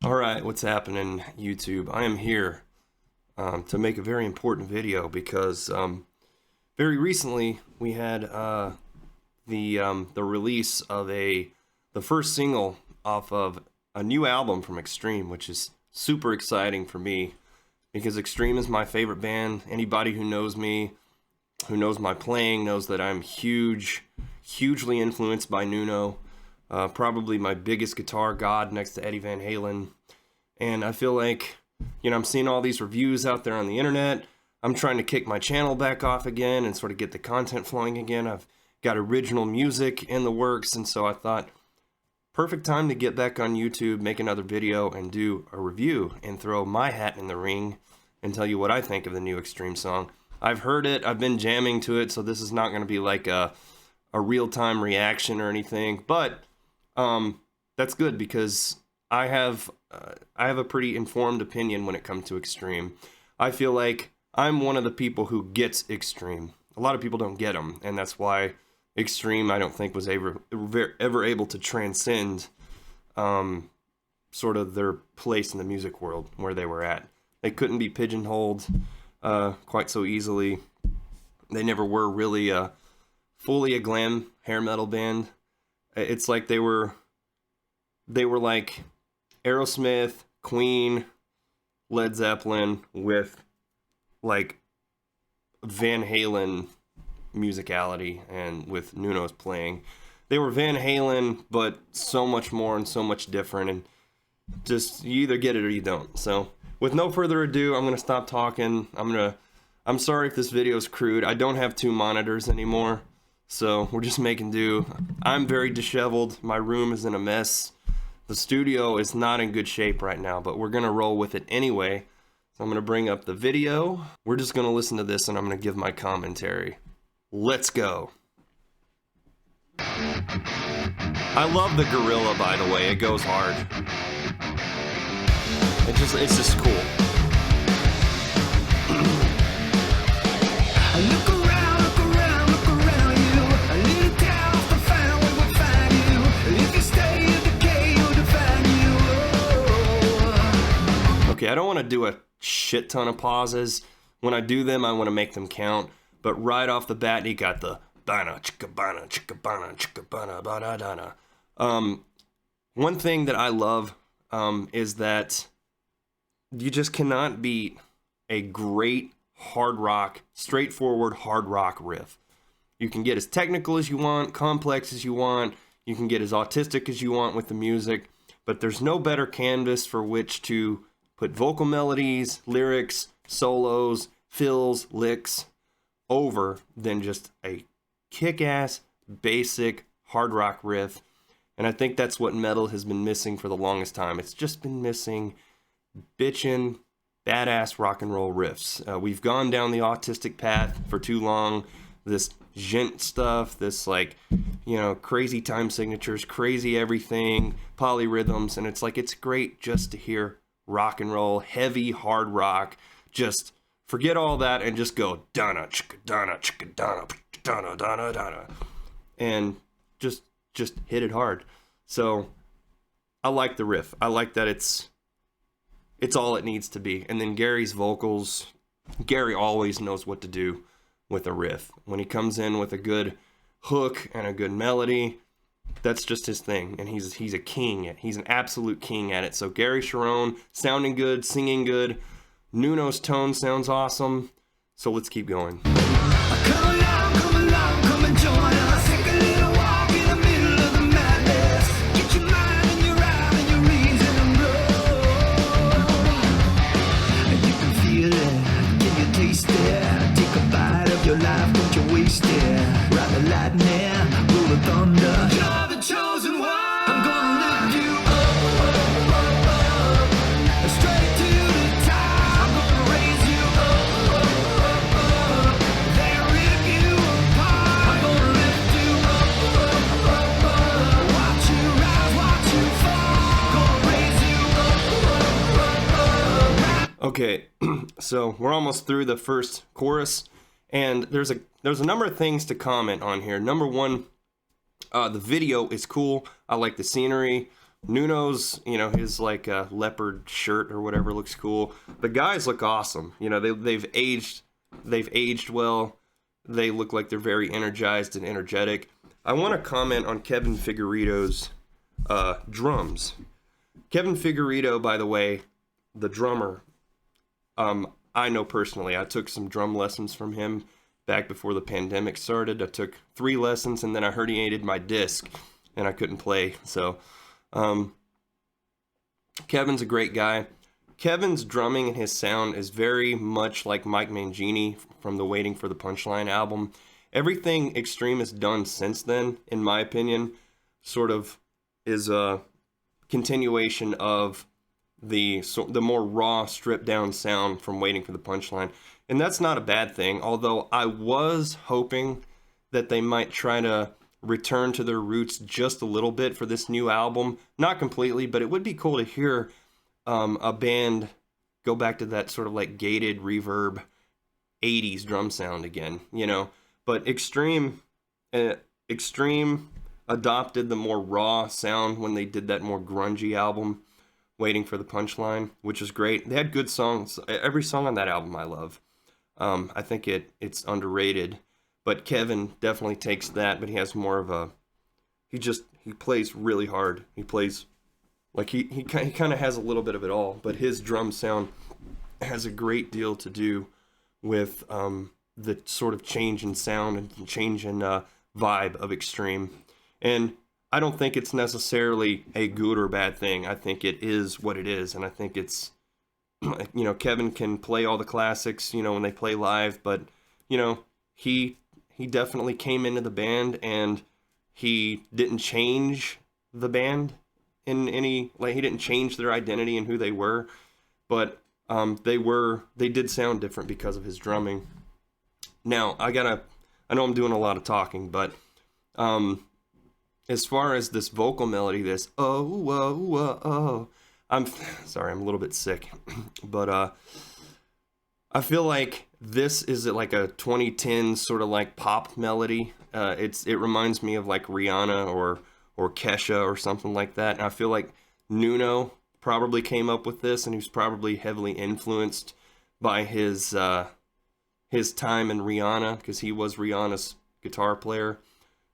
Alright, what's happening, YouTube? I am here to make a very important video because very recently we had the release of the first single off of a new album from Extreme, which is super exciting for me because Extreme is my favorite band. Anybody who knows me, who knows my playing, knows that I'm hugely influenced by Nuno. Probably my biggest guitar god next to Eddie Van Halen. And I feel like, I'm seeing all these reviews out there on the internet. I'm trying to kick my channel back off again and sort of get the content flowing again. I've got original music in the works, and so I thought, perfect time to get back on YouTube, make another video, and do a review and throw my hat in the ring and tell you what I think of the new Extreme song. I've heard it, I've been jamming to it, so this is not going to be like a real-time reaction or anything, but that's good because I have a pretty informed opinion when it comes to Extreme. I feel like I'm one of the people who gets Extreme. A lot of people don't get them, and that's why Extreme, I don't think, was ever able to transcend sort of their place in the music world where they were at. They couldn't be pigeonholed quite so easily. They never were really fully a glam hair metal band. It's like they were like Aerosmith, Queen, Led Zeppelin with like Van Halen musicality and with Nuno's playing. They were Van Halen, but so much more and so much different, and just you either get it or you don't. So with no further ado, I'm gonna stop talking. I'm sorry if this video is crude. I don't have two monitors anymore, so we're just making do. I'm very disheveled. My room is in a mess. The studio is not in good shape right now, but we're gonna roll with it anyway. So I'm gonna bring up the video. We're just gonna listen to this and I'm gonna give my commentary. Let's go. I love the gorilla, by the way. It goes hard. It's just cool. Okay, I don't want to do a shit ton of pauses. When I do them, I want to make them count. But right off the bat, you got the bana chicka bana chicka bana chicka bana bana dana. One thing that I love is that you just cannot beat a great hard rock, straightforward hard rock riff. You can get as technical as you want, complex as you want. You can get as autistic as you want with the music. But there's no better canvas for which to put vocal melodies, lyrics, solos, fills, licks over than just a kick-ass, basic hard rock riff. And I think that's what metal has been missing for the longest time. It's just been missing bitchin', badass rock and roll riffs. We've gone down the autistic path for too long. This djent stuff, this crazy time signatures, crazy everything, polyrhythms, and it's like it's great just to hear rock and roll, heavy, hard rock. Just forget all that and just go dana chicka dana chicka dana dana dana dana, and just hit it hard. So I like the riff. I like that it's all it needs to be. And then Gary's vocals. Gary always knows what to do with a riff. When he comes in with a good hook and a good melody, that's just his thing, and he's a king. He's an absolute king at it. So Gary Sharon, sounding good, singing good. Nuno's tone sounds awesome. So let's keep going. Come along, come and join us. Take a little walk in the middle of the madness. Get your mind and your eye and your reason and roll. And you can feel it, can you taste it? Take a bite of your life, don't you waste it. Ride the lightning, roll the thunder. You're the chosen one. I'm gonna lift you up, straight to the top. I'm gonna raise you up, then rip you apart. I'm gonna lift you up, watch you rise, watch you fall. Gonna raise you up. Okay, so we're almost through the first chorus, and there's a number of things to comment on here. Number one, the video is cool. I like the scenery. Nuno's, you know, his like leopard shirt or whatever looks cool. The guys look awesome. You know, they've aged well. They look like they're very energized and energetic. I want to comment on Kevin Figueredo's drums. Kevin Figueredo, by the way, the drummer, I know personally. I took some drum lessons from him back before the pandemic started. I took 3 lessons, and then I herniated my disc, and I couldn't play. So, Kevin's a great guy. Kevin's drumming and his sound is very much like Mike Mangini from the Waiting for the Punchline album. Everything Extreme has done since then, in my opinion, sort of is a continuation of the more raw, stripped down sound from Waiting for the Punchline. And that's not a bad thing, although I was hoping that they might try to return to their roots just a little bit for this new album. Not completely, but it would be cool to hear a band go back to that sort of like gated reverb 80s drum sound again, you know. But Extreme adopted the more raw sound when they did that more grungy album, Waiting for the Punchline, which is great. They had good songs. Every song on that album I love. I think it's underrated. But Kevin definitely takes that, but he has more of a... He plays really hard. He plays... Like, he kind of has a little bit of it all, but his drum sound has a great deal to do with the sort of change in sound and change in vibe of Extreme. And I don't think it's necessarily a good or bad thing. I think it is what it is, and I think it's, you know, Kevin can play all the classics, you know, when they play live, but, you know, he definitely came into the band, and he didn't change the band in any, like, he didn't change their identity and who they were, but they did sound different because of his drumming. Now, I know I'm doing a lot of talking, but as far as this vocal melody, this I'm sorry, I'm a little bit sick, but I feel like this is like a 2010s sort of like pop melody. It reminds me of like Rihanna or Kesha or something like that. And I feel like Nuno probably came up with this, and he was probably heavily influenced by his time in Rihanna, because he was Rihanna's guitar player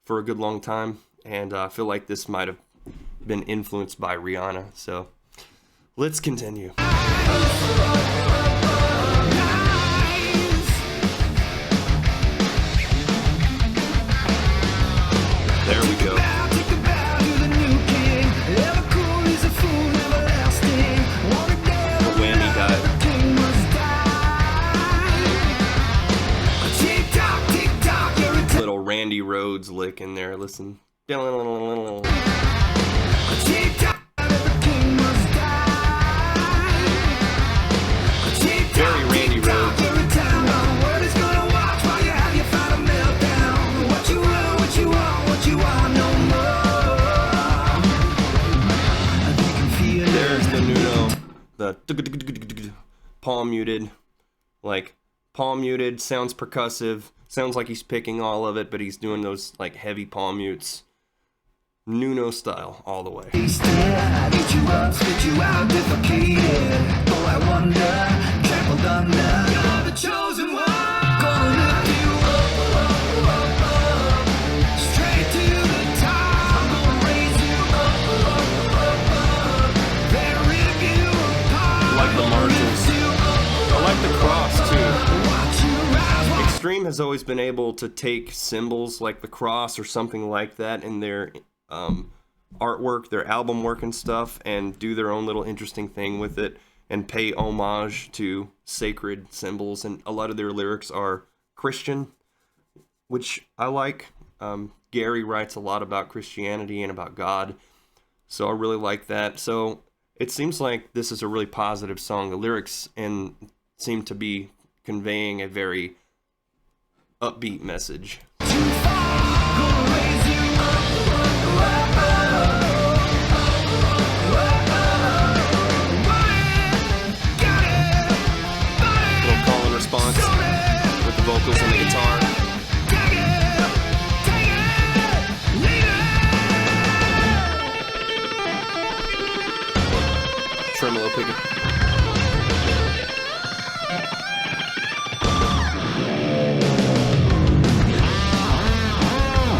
for a good long time. And I feel like this might have been influenced by Rihanna. So let's continue. There we go. The whammy dive. Little Randy Rhoads lick in there. Listen. Very Randy Rhoads. There's the Nuno, the palm muted, sounds percussive, sounds like he's picking all of it, but he's doing those like heavy palm mutes. Nuno style all the way. Extreme has always been able to take symbols like the cross or something like that in their artwork, their album work and stuff, and do their own little interesting thing with it and pay homage to sacred symbols. And a lot of their lyrics are Christian, which I like. Gary writes a lot about Christianity and about God, so I really like that. So it seems like this is a really positive song. The lyrics seem to be conveying a very upbeat message. Little call and response with the vocals and the guitar. tremolo picking.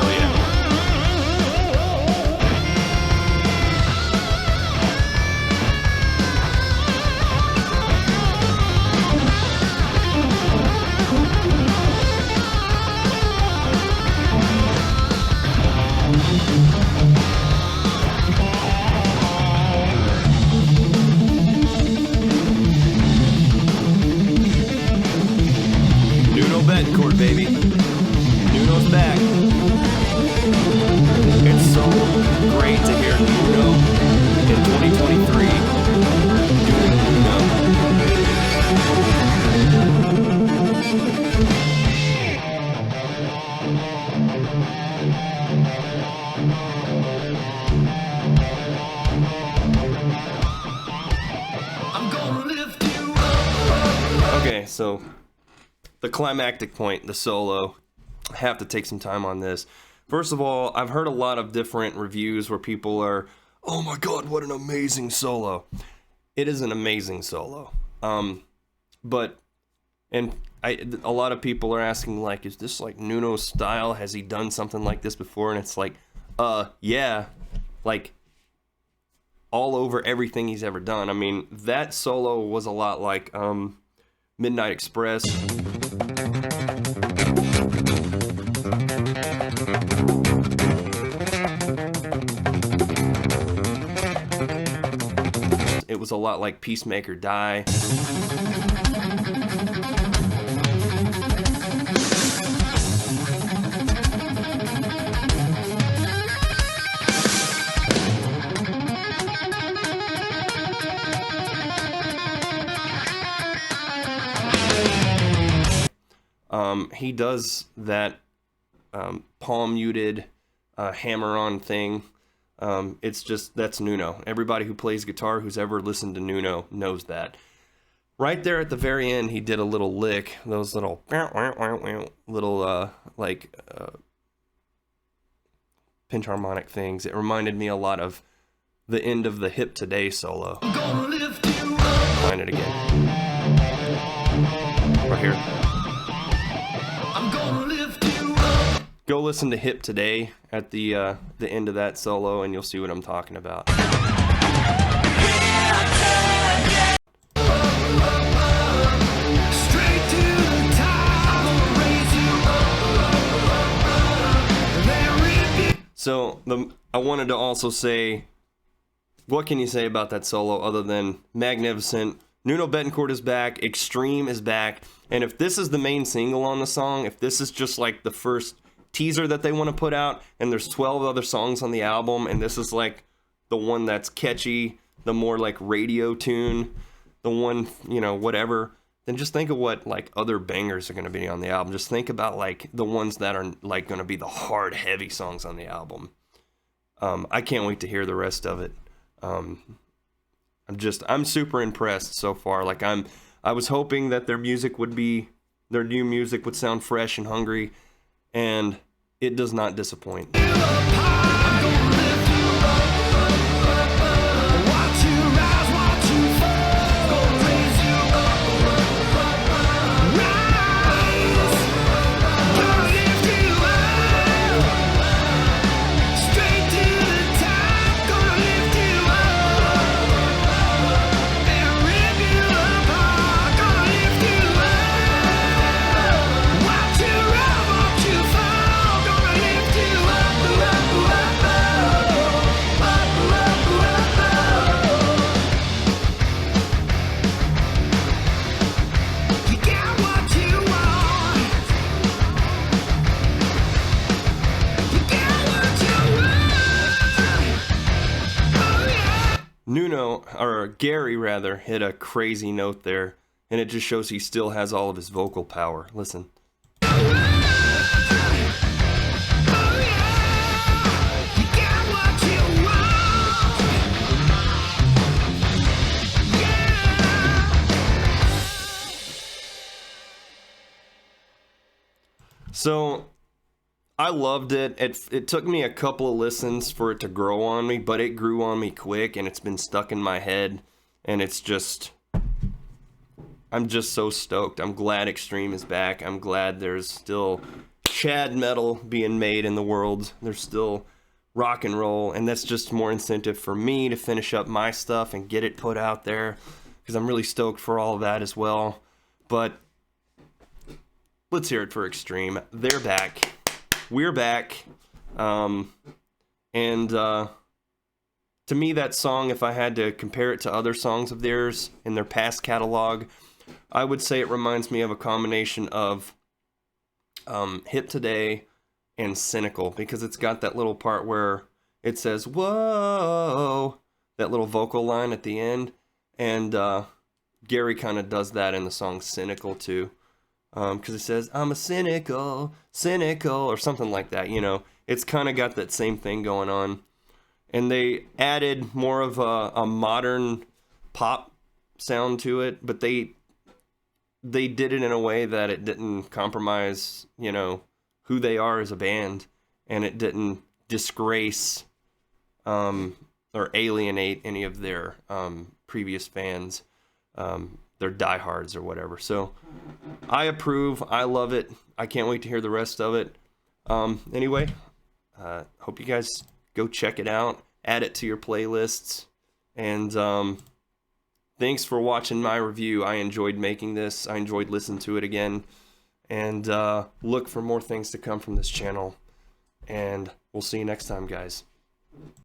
Oh yeah. Nuno Betancourt, baby. Nuno's back. It's so great to hear Nuno in 2023 doing Nuno. I'm gonna lift you up. Okay, so the climactic point, the solo. I have to take some time on this. First of all, I've heard a lot of different reviews where people are, oh my god, what an amazing solo. It is an amazing solo. But a lot of people are asking, like, is this like Nuno's style? Has he done something like this before? And it's like, yeah, like all over everything he's ever done. I mean, that solo was a lot like Midnight Express. It was a lot like Peacemaker Die. He does that palm muted hammer-on thing. It's just, that's Nuno. Everybody who plays guitar who's ever listened to Nuno knows that. Right there at the very end, he did a little lick, those little pinch harmonic things. It reminded me a lot of the end of the Hip Today solo. I'm gonna lift you up. Find it again. Right here. I'm gonna lift you up. Go listen to Hip Today at the end of that solo, and you'll see what I'm talking about. Straight to the top. I'm gonna raise you up. Then rip you. So I wanted to also say, what can you say about that solo other than magnificent? Nuno Betancourt is back, Extreme is back, and if this is the main single on the song, if this is just like the first teaser that they want to put out, and there's 12 other songs on the album, and this is like the one that's catchy, the more like radio tune, the one, you know, whatever, then just think of what like other bangers are going to be on the album. Just think about like the ones that are like going to be the hard, heavy songs on the album. I can't wait to hear the rest of it. I'm super impressed so far. Like I was hoping that their new music would sound fresh and hungry, and it does not disappoint. I'm gonna lift you up. Watch you rise, watch you fall. Gonna raise you up. Rise. Gonna lift you up. Straight to the top. Gonna lift you up. And rip you apart. Gonna lift you up. Watch you rise, watch you fall. Gonna lift you up. You got what you want. You got what you want. Oh yeah. Nuno, or Gary rather, hit a crazy note there, and it just shows he still has all of his vocal power. Listen. Oh yeah. You got what you want. Yeah. So I loved it. It took me a couple of listens for it to grow on me, but it grew on me quick, and it's been stuck in my head. and it's just, I'm just so stoked. I'm glad Extreme is back. I'm glad there's still Chad metal being made in the world. There's still rock and roll, and that's just more incentive for me to finish up my stuff and get it put out there, because I'm really stoked for all of that as well. But let's hear it for Extreme. They're back. We're back. To me, that song, if I had to compare it to other songs of theirs in their past catalog, I would say it reminds me of a combination of Hip Today and Cynical, because it's got that little part where it says, whoa, that little vocal line at the end. And Gary kind of does that in the song Cynical too. Because it says, I'm a cynical, or something like that, you know. It's kind of got that same thing going on. And they added more of a modern pop sound to it, but they did it in a way that it didn't compromise, you know, who they are as a band, and it didn't disgrace or alienate any of their previous fans, their diehards or whatever. So I approve. I love it. I can't wait to hear the rest of it. Anyway, hope you guys go check it out, add it to your playlists, and thanks for watching my review. I enjoyed making this. I enjoyed listening to it again, and look for more things to come from this channel, and we'll see you next time, guys.